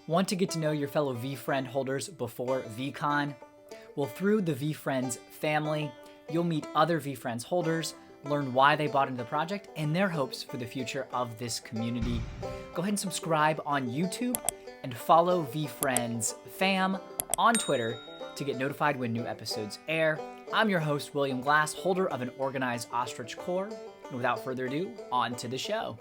Want to get to know your fellow VeeFriend holders before VeeCon? Well, through the VeeFriends family, you'll meet other VeeFriends holders, learn why they bought into the project, and their hopes for the future of this community. Go ahead and subscribe on YouTube and follow VeeFriends Fam on Twitter to get notified when new episodes air. I'm your host, William Glass, holder of an Organized Ostrich core. And without further ado, on to the show.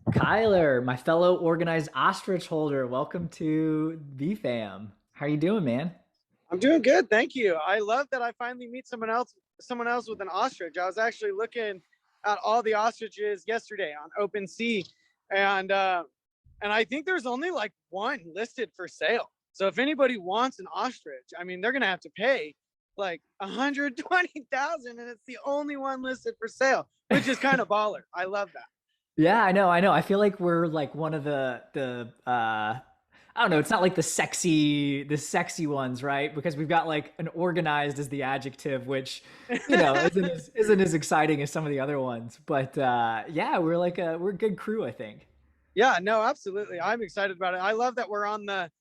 Kylar, my fellow Organized Ostrich holder, welcome to VeeFam. How are you doing, man? I'm doing good, thank you. I love that I finally meet someone else with an ostrich. I was actually looking at all the ostriches yesterday on OpenSea, and I think there's only like one listed for sale. So if anybody wants an ostrich, I mean, they're gonna have to pay like 120,000, and it's the only one listed for sale, which is kind of baller. I love that. Yeah, I know. I feel like we're like one of the I don't know, it's not like the sexy ones, right? Because we've got like an organized as the adjective, which, you know, isn't as exciting as some of the other ones. But yeah, we're a good crew, I think. Yeah, no, absolutely. I'm excited about it. I love that we're on the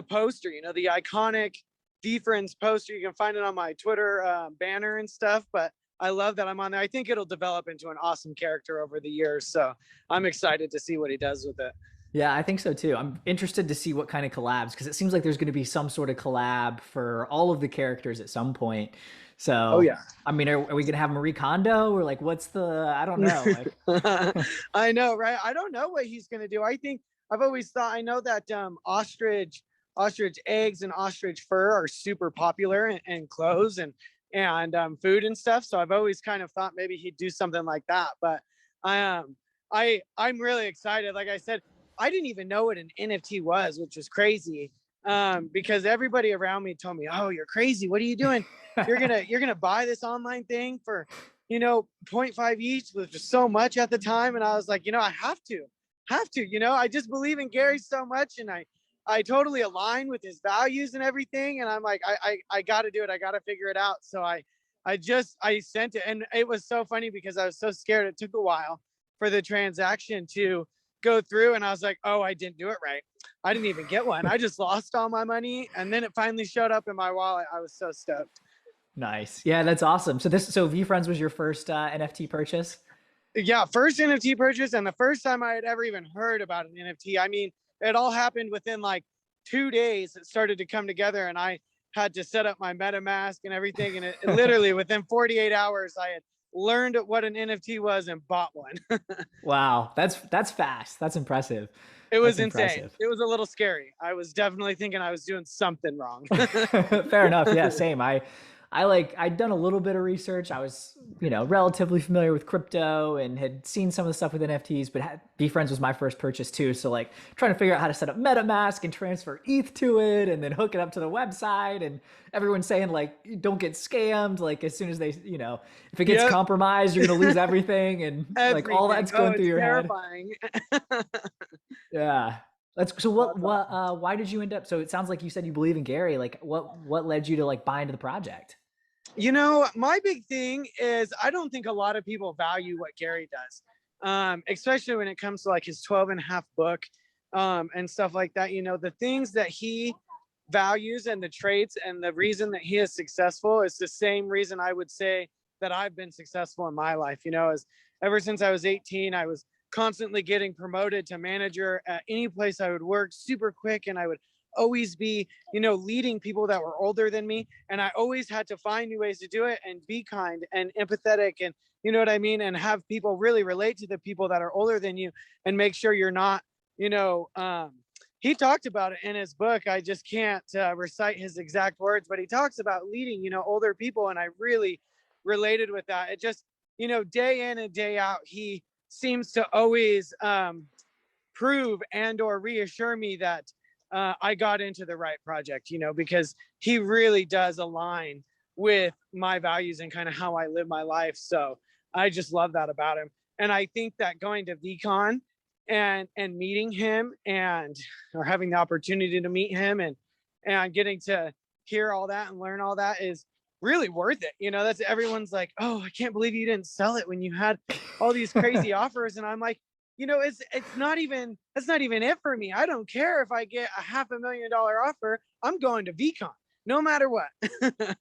poster, you know, the iconic VeeFriends poster. You can find it on my Twitter banner and stuff, but I love that I'm on there. I think it'll develop into an awesome character over the years. So I'm excited to see what he does with it. Yeah, I think so too. I'm interested to see what kind of collabs, because it seems like there's going to be some sort of collab for all of the characters at some point. So, oh yeah. I mean, are we going to have Marie Kondo, or like, what's I don't know. Like... I know, right? I don't know what he's going to do. I think I've always thought, I know that ostrich eggs and ostrich fur are super popular in clothes and food and stuff. So I've always kind of thought maybe he'd do something like that. But I'm really excited. Like I said, I didn't even know what an NFT was, which was crazy. Because everybody around me told me, "Oh, you're crazy. What are you doing? You're gonna buy this online thing for, you know, 0.5 each, which was so much at the time." And I was like, you know, I have to, you know, I just believe in Gary so much, and I totally align with his values and everything. And I'm like, I got to do it. I got to figure it out. So I sent it, and it was so funny because I was so scared. It took a while for the transaction to go through, and I was like, oh, I didn't do it right. I didn't even get one. I just lost all my money, and then it finally showed up in my wallet. I was so stoked. Nice. Yeah, that's awesome. So VeeFriends was your first NFT purchase? Yeah, first NFT purchase, and the first time I had ever even heard about an NFT. I mean, it all happened within like 2 days. It started to come together, and I had to set up my MetaMask and everything. And it literally within 48 hours, I had learned what an NFT was and bought one. Wow, that's fast. That's impressive. It was insane. It was a little scary. I was definitely thinking I was doing something wrong. Fair enough. Yeah, same. I'd done a little bit of research. I was, you know, relatively familiar with crypto and had seen some of the stuff with NFTs, but VeeFriends was my first purchase too. So like trying to figure out how to set up MetaMask and transfer ETH to it and then hook it up to the website, and everyone's saying like, don't get scammed. Like as soon as they, you know, if it gets compromised, you're going to lose everything. And like all that's going through your terrifying. head. Yeah. So why did you end up, so it sounds like you said you believe in Gary. Like what led you to like buy into the project? You know, my big thing is I don't think a lot of people value what Gary does, especially when it comes to like his 12 and a half book and stuff like that. You know, the things that he values and the traits and the reason that he is successful is the same reason I would say that I've been successful in my life. You know, as ever since I was 18, I was constantly getting promoted to manager at any place I would work super quick, and I would always be, you know, leading people that were older than me, and I always had to find new ways to do it and be kind and empathetic, and you know what I mean, and have people really relate to the people that are older than you and make sure you're not, you know, he talked about it in his book. I just can't recite his exact words, but he talks about leading, you know, older people, and I really related with that. It just, you know, day in and day out, he seems to always prove and or reassure me that I got into the right project, you know, because he really does align with my values and kind of how I live my life. So I just love that about him. And I think that going to VeeCon and meeting him or having the opportunity to meet him and getting to hear all that and learn all that is really worth it. You know, that's everyone's like, oh, I can't believe you didn't sell it when you had all these crazy offers. And I'm like, it's not even, that's not even it for me. I don't care if I get a $500,000 offer. I'm going to VeeCon no matter what.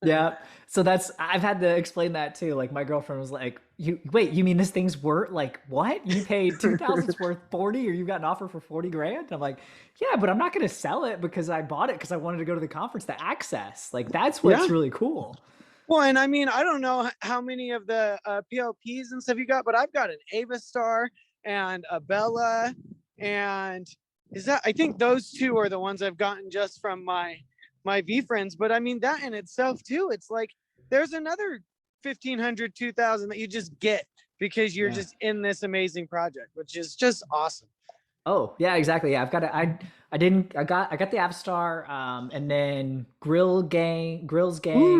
Yeah. So that's, I've had to explain that too. Like my girlfriend was like, "You wait, you mean this thing's worth like what? You paid 2,000, it's worth 40, or you got an offer for 40 grand?" I'm like, "Yeah, but I'm not going to sell it because I bought it because I wanted to go to the conference, the access. Like that's Yeah. what's really cool." Well, and I mean, I don't know how many of the PLPs and stuff you got, but I've got an Ava Star and a Bella, and I think those two are the ones I've gotten just from my VeeFriends. But I mean, that in itself too, it's like there's another 1,500, 2,000 that you just get because you're Yeah. just in this amazing project, which is just awesome. Oh, yeah, exactly. Yeah, I've got it. I got the App Star, and then Grills Ooh, Gang.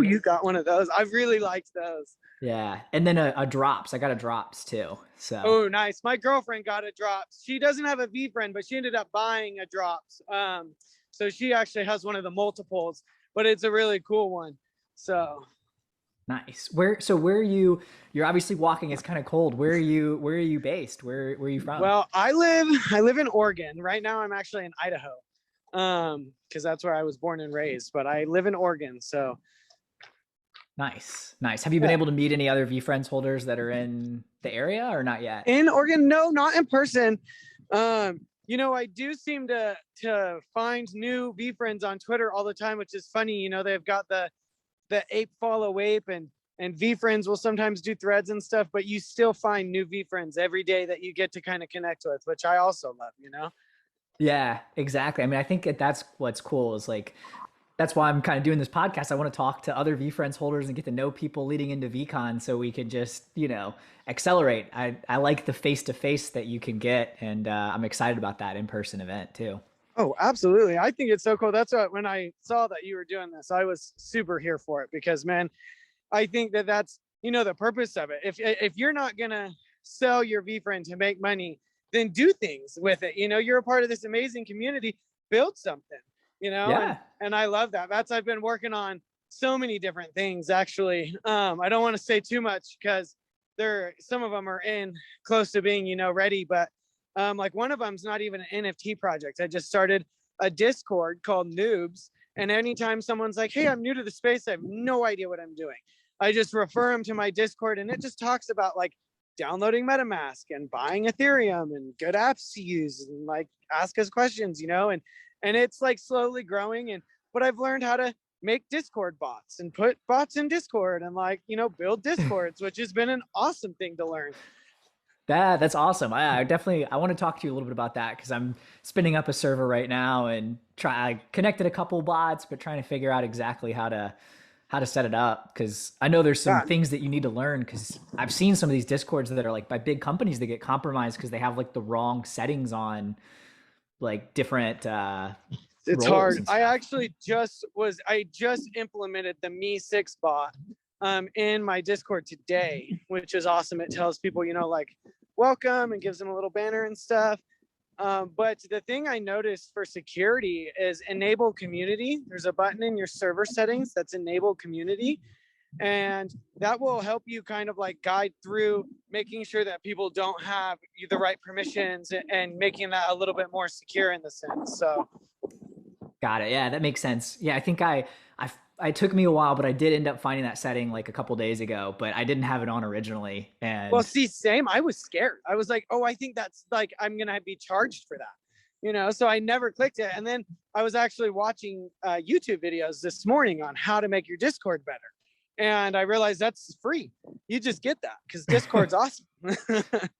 you got one of those. I really liked those. Yeah. And then a drops. I got a drops too. So Oh, nice. My girlfriend got a drops. She doesn't have a VeeFriend, but she ended up buying a drops. So she actually has one of the multiples, but it's a really cool one. So nice. Where are you? You're obviously walking, it's kind of cold. Where are you based? Where are you from? well, I live in Oregon. Right now I'm actually in Idaho. Because that's where I was born and raised, but I live in Oregon. So Nice. Nice. Have you been yeah. able to meet any other VeeFriends holders that are in the area or not yet? In Oregon, no, not in person. I do seem to find new VeeFriends on Twitter all the time, which is funny. They've got the ape follow ape, and VeeFriends will sometimes do threads and stuff, but you still find new VeeFriends every day that you get to kind of connect with, which I also love. Yeah, exactly. I mean, I think that's what's cool is like that's why I'm kind of doing this podcast. I want to talk to other VeeFriends holders and get to know people leading into VeeCon so we could just, accelerate. I like the face to face that you can get, and I'm excited about that in person event too. Oh, absolutely. I think it's so cool. That's what, when I saw that you were doing this, I was super here for it because, man, I think that's, the purpose of it. If you're not going to sell your VeeFriend to make money, then do things with it. You're a part of this amazing community, build something, Yeah. and I love that. I've been working on so many different things, actually. I don't want to say too much because some of them are in close to being, ready, but like one of them's not even an NFT project. I just started a Discord called Noobs. And anytime someone's like, "Hey, I'm new to the space, I have no idea what I'm doing," I just refer them to my Discord, and it just talks about like downloading MetaMask and buying Ethereum and good apps to use and like ask us questions, and it's like slowly growing. But I've learned how to make Discord bots and put bots in Discord and like, build Discords, which has been an awesome thing to learn. That's awesome. I want to talk to you a little bit about that because I'm spinning up a server right now and I connected a couple bots, but trying to figure out exactly how to set it up because I know there's some Yeah. things that you need to learn because I've seen some of these discords that are like by big companies that get compromised because they have like the wrong settings on like different It's roles hard. and I stuff. actually I just implemented the Me6 bot in my Discord today, which is awesome. It tells people, like welcome and gives them a little banner and stuff. But the thing I noticed for security is enable community. There's a button in your server settings that's enable community. And that will help you kind of like guide through making sure that people don't have the right permissions and making that a little bit more secure in the sense. So Got it. Yeah, that makes sense. Yeah, I think it took me a while, but I did end up finding that setting like a couple days ago, but I didn't have it on originally. well, And see, same. I was scared. I was like, oh, I think that's like, I'm going to be charged for that, so I never clicked it. And then I was actually watching YouTube videos this morning on how to make your Discord better. And I realized that's free. You just get that because Discord's awesome.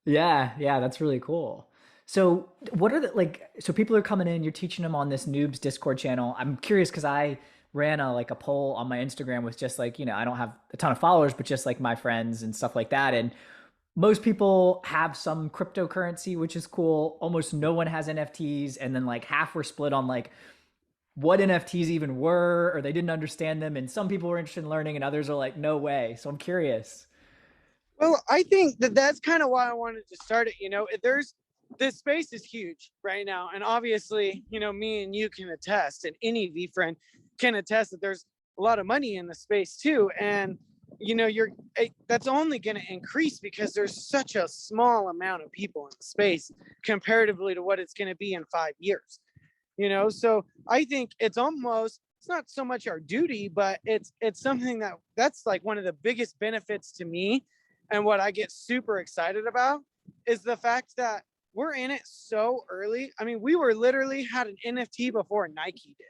yeah, that's really cool. So what are the like so people are coming in, you're teaching them on this noobs Discord channel. I'm curious because I ran a poll on my Instagram with just like, I don't have a ton of followers, but just like my friends and stuff like that. And most people have some cryptocurrency, which is cool. Almost no one has NFTs. And then like half were split on like what NFTs even were, or they didn't understand them. And some people were interested in learning and others are like, no way. So I'm curious. Well, I think that's kind of why I wanted to start it. This space is huge right now. And obviously, me and you can attest, and any VeeFriend can attest that there's a lot of money in the space too. And you know, that's only going to increase because there's such a small amount of people in the space comparatively to what it's going to be in 5 years. You know, so I think it's not so much our duty, but it's something that's like one of the biggest benefits to me, and what I get super excited about is the fact that we're in it so early. I mean, we were literally had an NFT before Nike did.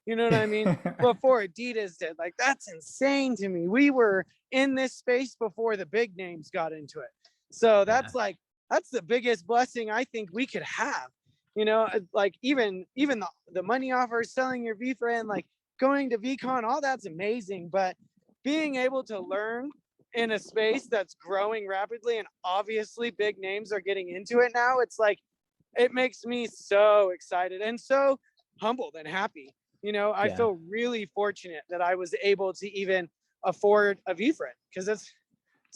You know what I mean? Before Adidas did. Like, that's insane to me. We were in this space before the big names got into it. So that's that's the biggest blessing I think we could have. You know, like even the money offers, selling your VeeFriend, like going to VeeCon, all that's amazing. But being able to learn in a space that's growing rapidly, and obviously big names are getting into it now, it's like, it makes me so excited and so humbled and happy. You know, I feel really fortunate that I was able to even afford a VeeFriend, because it's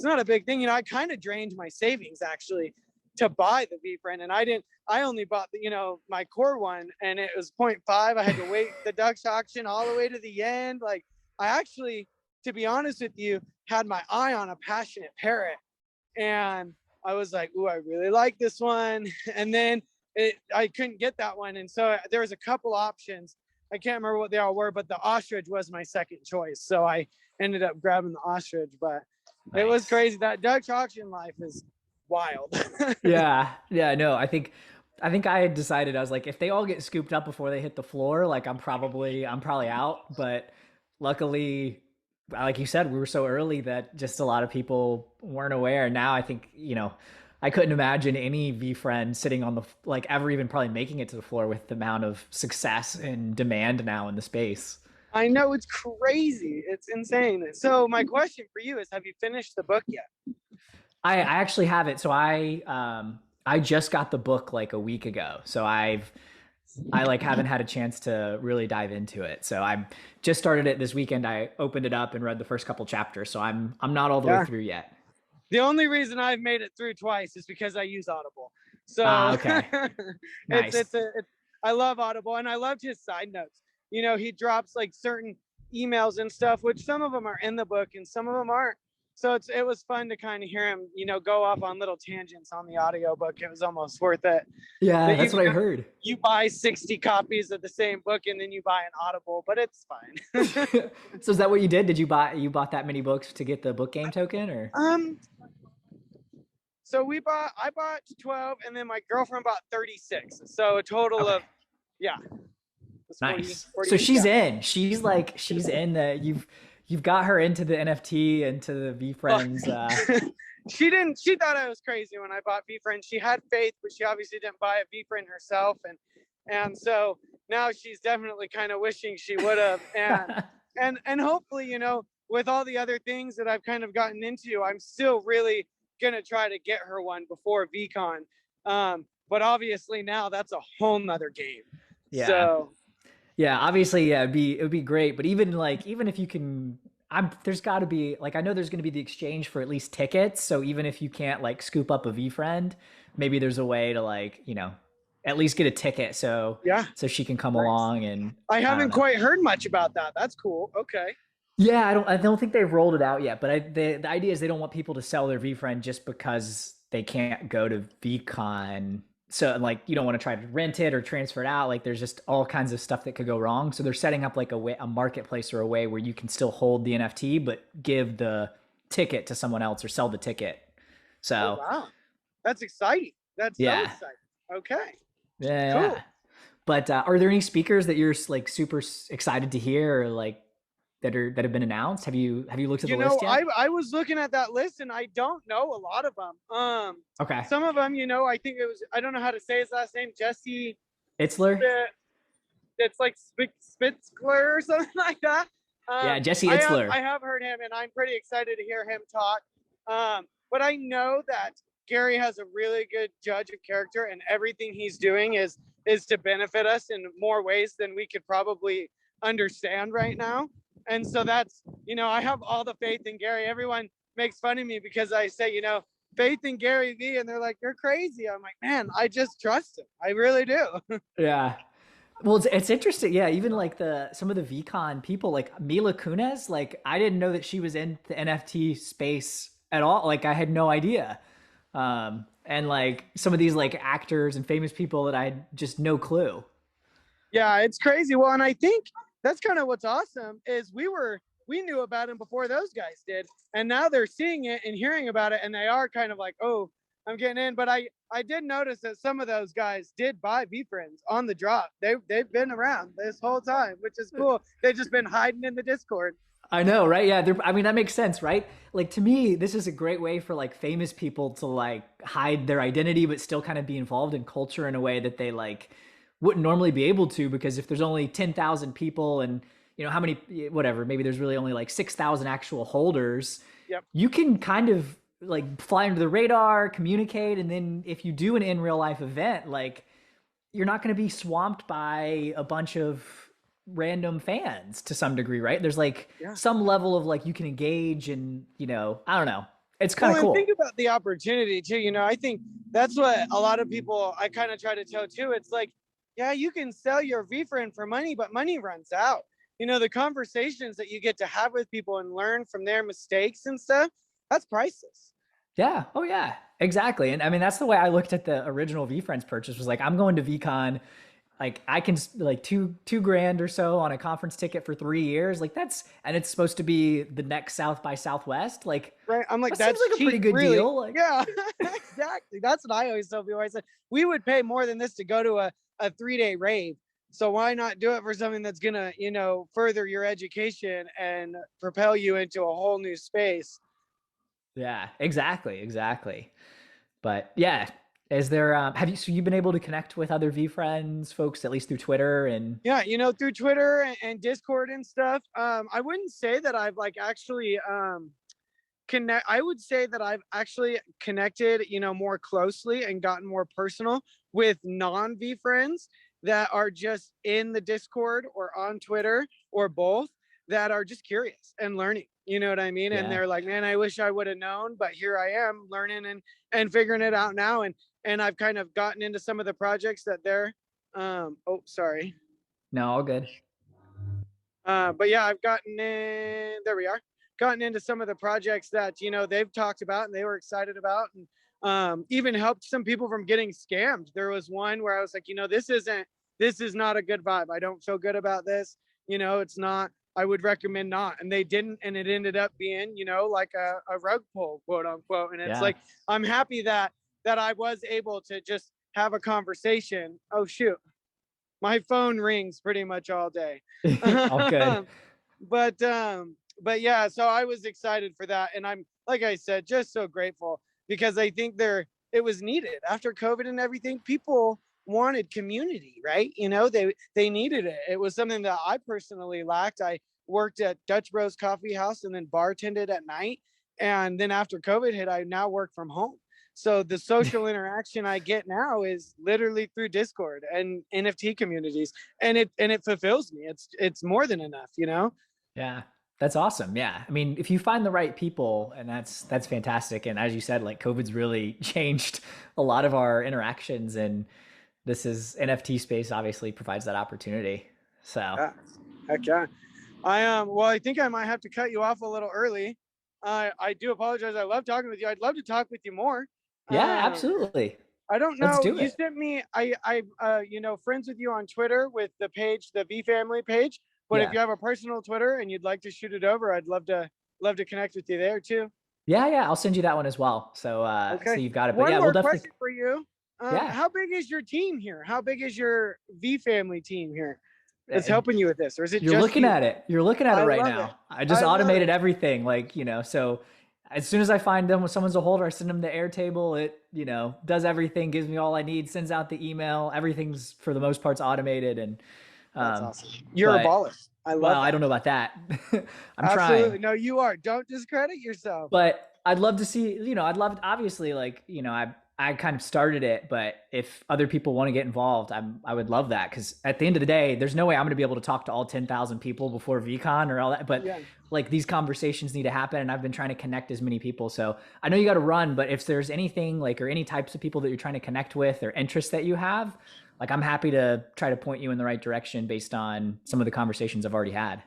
not a big thing. You know, I kind of drained my savings actually to buy the VeeFriend, and I only bought the, you know, my core one, and it was 0.5. I had to wait the Dutch auction all the way to the end. Like, I actually, to be honest with you, had my eye on a passionate parrot, and I was like, ooh, I really like this one. And then I couldn't get that one. And so there was a couple options. I can't remember what they all were, but the ostrich was my second choice. So I ended up grabbing the ostrich, but It was crazy. That Dutch auction life is wild. Yeah. No, I think I had decided, I was like, if they all get scooped up before they hit the floor, like I'm probably out. But luckily, like you said, we were so early that just a lot of people weren't aware. Now I think, I couldn't imagine any VeeFriend sitting on the, like, ever even probably making it to the floor with the amount of success and demand now in the space. I know, it's crazy. It's insane. So my question for you is, have you finished the book yet? I actually have it. So I just got the book like a week ago. So I like haven't had a chance to really dive into it. So I just started it this weekend. I opened it up and read the first couple chapters. So I'm not all the way through yet. The only reason I've made it through twice is because I use Audible. So Okay. Nice. I love Audible, and I loved his side notes. You know, he drops like certain emails and stuff, which some of them are in the book and some of them aren't. So it was fun to kind of hear him, go off on little tangents on the audiobook. It was almost worth it. Yeah, that's what I heard. You buy 60 copies of the same book and then you buy an Audible, but it's fine. So is that what you did? You bought that many books to get the book game token, or? So I bought 12, and then my girlfriend bought 36. So a total of, yeah. Nice. 40, so she's in. She's in the, you've got her into the NFT, into the VeeFriends. She thought I was crazy when I bought VeeFriend. She had faith, but she obviously didn't buy a VeeFriend herself. And so now she's definitely kind of wishing she would have. And hopefully, with all the other things that I've kind of gotten into, I'm still really going to try to get her one before VeeCon. But obviously now that's a whole nother game. Yeah. So yeah, obviously, yeah, it would be great. But even if you can, there's got to be, like, I know there's going to be the exchange for at least tickets. So even if you can't like scoop up a VeeFriend, maybe there's a way to, like, at least get a ticket so she can come along. And I haven't quite heard much about that. That's cool. Okay. Yeah, I don't think they've rolled it out yet. But the idea is they don't want people to sell their VeeFriend just because they can't go to VeeCon. So, like, you don't want to try to rent it or transfer it out. Like, there's just all kinds of stuff that could go wrong. So they're setting up like a marketplace or a way where you can still hold the NFT, but give the ticket to someone else or sell the ticket. So, wow, that's exciting. That's so exciting. Okay. Yeah. Cool. But are there any speakers that you're like super excited to hear, or like that have been announced? Have you looked at the list yet? I was looking at that list, and I don't know a lot of them. Okay. Some of them, I think it was, I don't know how to say his last name, Jesse Itzler. It's like Spitzler or something like that. Yeah, Jesse Itzler. I have heard him, and I'm pretty excited to hear him talk. But I know that Gary has a really good judge of character, and everything he's doing is to benefit us in more ways than we could probably understand right now. And so that's, I have all the faith in Gary. Everyone makes fun of me because I say, faith in Gary Vee, and they're like, you're crazy. I'm like, man, I just trust him. I really do. Yeah. Well, it's interesting. Yeah, even like some of the VeeCon people, like Mila Kunis, like I didn't know that she was in the NFT space at all. Like I had no idea. And like some of these like actors and famous people that I had just no clue. Yeah, it's crazy. Well, and I think that's kind of what's awesome is we knew about him before those guys did, and now they're seeing it and hearing about it, and they are kind of like, oh, I'm getting in. But I did notice that some of those guys did buy VeeFriends on the drop. They've been around this whole time, which is cool. They've just been hiding in the Discord. I know, right? Yeah, I mean that makes sense, right? Like to me, this is a great way for like famous people to like hide their identity but still kind of be involved in culture in a way that they like wouldn't normally be able to, because if there's only 10,000 people and you know how many, whatever, maybe there's really only like 6,000 actual holders, Yep. you can kind of like fly under the radar, communicate, and then if you do an in real life event, like you're not going to be swamped by a bunch of random fans to some degree, right? There's like Yeah. some level of like you can engage and, you know, I don't know. It's kind of Well, cool. and think about the opportunity too. I think that's what a lot of people I kind of try to tell too. It's like, yeah, you can sell your VeeFriend for money, but money runs out. The conversations that you get to have with people and learn from their mistakes and stuff, that's priceless. Yeah. Oh yeah, exactly. And I mean, that's the way I looked at the original VeeFriends purchase, was like, I'm going to VeeCon. Like I can like two grand or so on a conference ticket for 3 years. Like and it's supposed to be the next South by Southwest. Like, right. I'm like, that seems that's like a cheap, pretty good really. deal. Like, Yeah, exactly. That's what I always tell people. I said, we would pay more than this to go to a 3-day rave. So why not do it for something that's gonna, further your education and propel you into a whole new space? yeah, exactly. But yeah, is there so you've been able to connect with other VeeFriends folks at least through Twitter and Yeah, through Twitter and Discord and stuff. I wouldn't say that I've like actually I would say that I've actually connected, more closely and gotten more personal with non-V friends that are just in the Discord or on Twitter or both, that are just curious and learning. You know what I mean? And yeah. they're like, man, I wish I would have known, but here I am learning and figuring it out now. And I've kind of gotten into some of the projects that they're oh, sorry. No, all good. But yeah, I've gotten in, there we are, gotten into some of the projects that, they've talked about and they were excited about, and even helped some people from getting scammed. There was one where I was like, this is not a good vibe. I don't feel good about this. It's not, I would recommend not. And they didn't. And it ended up being, like a rug pull, quote unquote. And it's like, I'm happy that I was able to just have a conversation. Oh, shoot. My phone rings pretty much all day. All good. But yeah, so I was excited for that. And I'm, like I said, just so grateful, because I think it was needed after COVID and everything. People wanted community, right? They needed it. It was something that I personally lacked. I worked at Dutch Bros Coffee House and then bartended at night. And then after COVID hit, I now work from home. So the social interaction I get now is literally through Discord and NFT communities, and it fulfills me. It's more than enough, Yeah. That's awesome. Yeah. I mean, if you find the right people, and that's fantastic. And as you said, like COVID's really changed a lot of our interactions, and this is NFT space obviously provides that opportunity. So yeah, heck yeah. Well, I think I might have to cut you off a little early. I do apologize. I love talking with you. I'd love to talk with you more. yeah, absolutely. I don't know. Let's do You it. sent me, friends with you on Twitter with the page, the V Family page. But if Yeah. you have a personal Twitter and you'd like to shoot it over, I'd love to connect with you there too. Yeah. I'll send you that one as well. So, so Okay. you've got it. But One yeah, we'll more definitely. question for you. Yeah. How big is your team here? How big is your V Family team here that's helping you with this? Or is it You're just looking you? at it. You're looking at it I right love now. it. I just I love automated it. everything. Like, so as soon as I find them when someone's a holder, I send them the Airtable. It, does everything, gives me all I need, sends out the email. Everything's for the most part's automated. And That's awesome. You're a baller. I love well, that. I don't know about that. I'm Absolutely. trying. No, you are. Don't discredit yourself. But I'd love to see, I'd love, obviously, like, I kind of started it, but if other people want to get involved, I would love that. Cause at the end of the day, there's no way I'm going to be able to talk to all 10,000 people before VeeCon or all that. But Yeah. like these conversations need to happen. And I've been trying to connect as many people. So I know you got to run, but if there's anything like, or any types of people that you're trying to connect with or interests that you have, Like, I'm happy to try to point you in the right direction based on some of the conversations I've already had.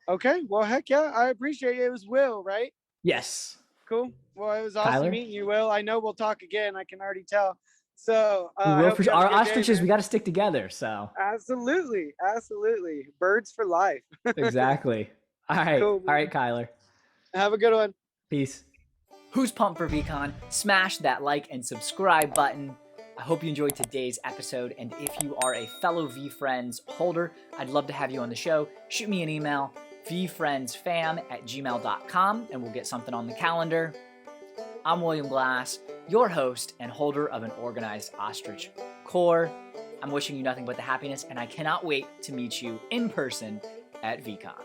Okay. Well, heck yeah. I appreciate it. It was Will, right? Yes. Cool. Well, it was awesome Kyler? meeting you, Will. I know we'll talk again. I can already tell. So We I will hope for you sure. have a Our good day, ostriches, man. we got to stick together. So, Absolutely. Absolutely. Birds for life. exactly. All right. Cool, All man. right, Kyler. Have a good one. Peace. Who's pumped for VeeCon? Smash that like and subscribe button. I hope you enjoyed today's episode, and if you are a fellow VeeFriends holder, I'd love to have you on the show. Shoot me an email, VeeFriendsFam@gmail.com, and we'll get something on the calendar. I'm William Glass, your host and holder of an Organized Ostrich core. I'm wishing you nothing but the happiness, and I cannot wait to meet you in person at VeeCon.